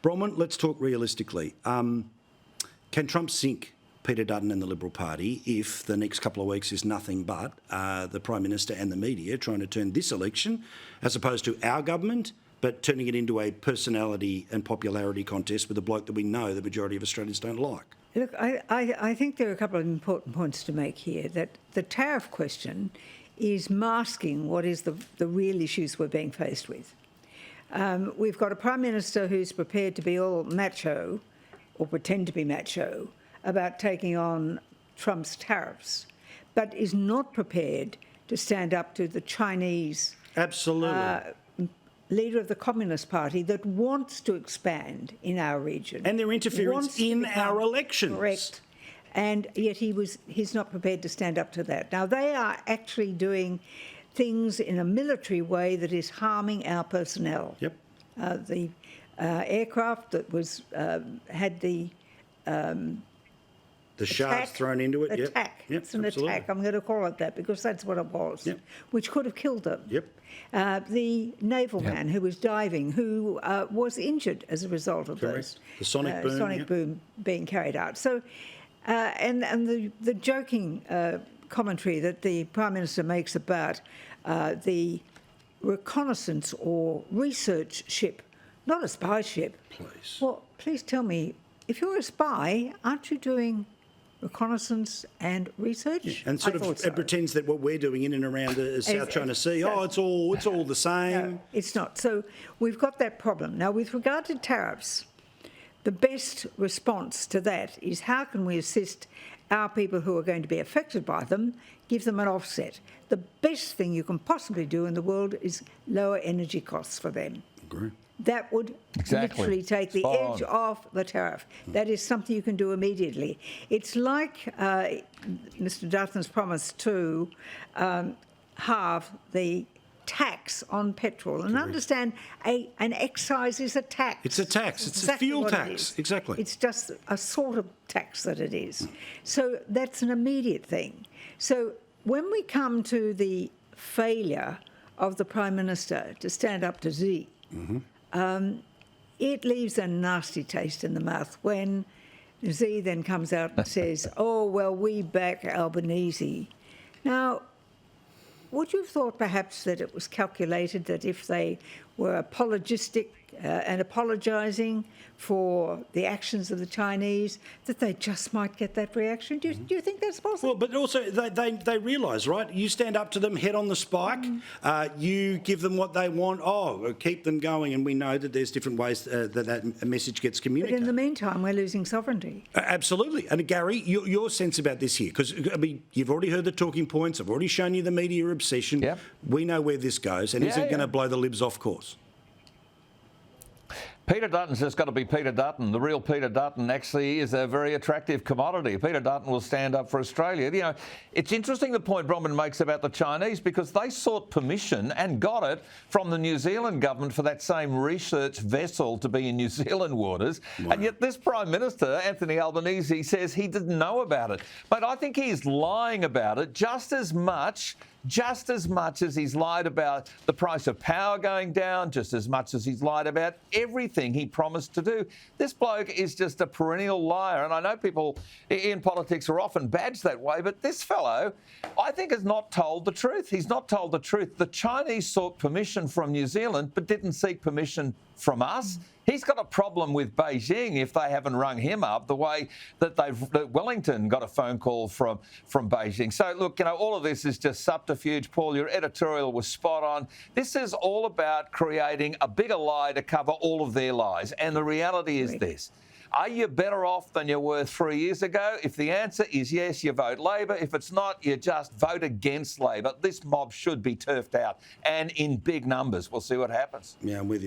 Bronwyn, let's talk realistically. Can Trump sink Peter Dutton and the Liberal Party if the next couple of weeks is nothing but the Prime Minister and the media trying to turn this election, as opposed to our government, but turning it into a personality and popularity contest with a bloke that we know the majority of Australians don't like? Look, I think there are a couple of important points to make here, that the tariff question is masking what is the real issues we're being faced with. We've got a Prime Minister who's prepared to be all macho, or pretend to be macho, about taking on Trump's tariffs, but is not prepared to stand up to the Chinese leader of the Communist Party that wants to expand in our region. And their interference in our elections. Correct. And yet he's not prepared to stand up to that. Now, they are actually doing things in a military way that is harming our personnel. Yep. The aircraft that had the shards thrown into it. Attack. Yep. It's an absolutely. attack. I'm going to call it that because that's what it was, Yep. which could have killed them. Yep. The naval man who was diving, who was injured as a result of this. The sonic boom. Sonic boom being carried out. So, and the joking commentary that the Prime Minister makes about the reconnaissance or research ship, not a spy ship. Please. Well, please tell me, if you're a spy, aren't you doing reconnaissance and research? Yeah. And sort of it pretends that what we're doing in and around the South China Sea, it's all the same. No, it's not. So we've got that problem. Now, with regard to tariffs, the best response to that is how can we assist our people who are going to be affected by them, give them an offset. The best thing you can possibly do in the world is lower energy costs for them. Agree. That would literally take the edge off the tariff. That is something you can do immediately. It's like Mr. Dutton's promise to halve the tax on petrol. And understand, an excise is a tax. It's a tax. It's exactly a fuel tax. Exactly. It's just a sort of tax that it is. So that's an immediate thing. So when we come to the failure of the Prime Minister to stand up to Xi, it leaves a nasty taste in the mouth when Xi then comes out and says, oh, well, we back Albanese. Now, would you have thought perhaps that it was calculated that if they were apologistic and apologising for the actions of the Chinese, that they just might get that reaction? Do you think that's possible? Well, but also they realise, right? You stand up to them, head on the spike, you give them what they want, keep them going, and we know that there's different ways that message gets communicated. But in the meantime, we're losing sovereignty. Absolutely. And Gary, your sense about this here, because I mean, you've already heard the talking points, I've already shown you the media obsession. Yep. We know where this goes, and is it going to blow the libs off course? Peter Dutton's just got to be Peter Dutton. The real Peter Dutton actually is a very attractive commodity. Peter Dutton will stand up for Australia. You know, it's interesting the point Bronwyn makes about the Chinese, because they sought permission and got it from the New Zealand government for that same research vessel to be in New Zealand waters. Wow. And yet this Prime Minister, Anthony Albanese, says he didn't know about it. But I think he's lying about it just as much as he's lied about the price of power going down, just as much as he's lied about everything he promised to do. This bloke is just a perennial liar. And I know people in politics are often badged that way, but this fellow, I think, has not told the truth. He's not told the truth. The Chinese sought permission from New Zealand, but didn't seek permission from us. He's got a problem with Beijing if they haven't rung him up the way that Wellington got a phone call from Beijing. So, look, you know, all of this is just subterfuge. Paul, your editorial was spot on. This is all about creating a bigger lie to cover all of their lies. And the reality is this. Are you better off than you were 3 years ago? If the answer is yes, you vote Labor. If it's not, you just vote against Labor. This mob should be turfed out, and in big numbers. We'll see what happens. Yeah, I'm with you.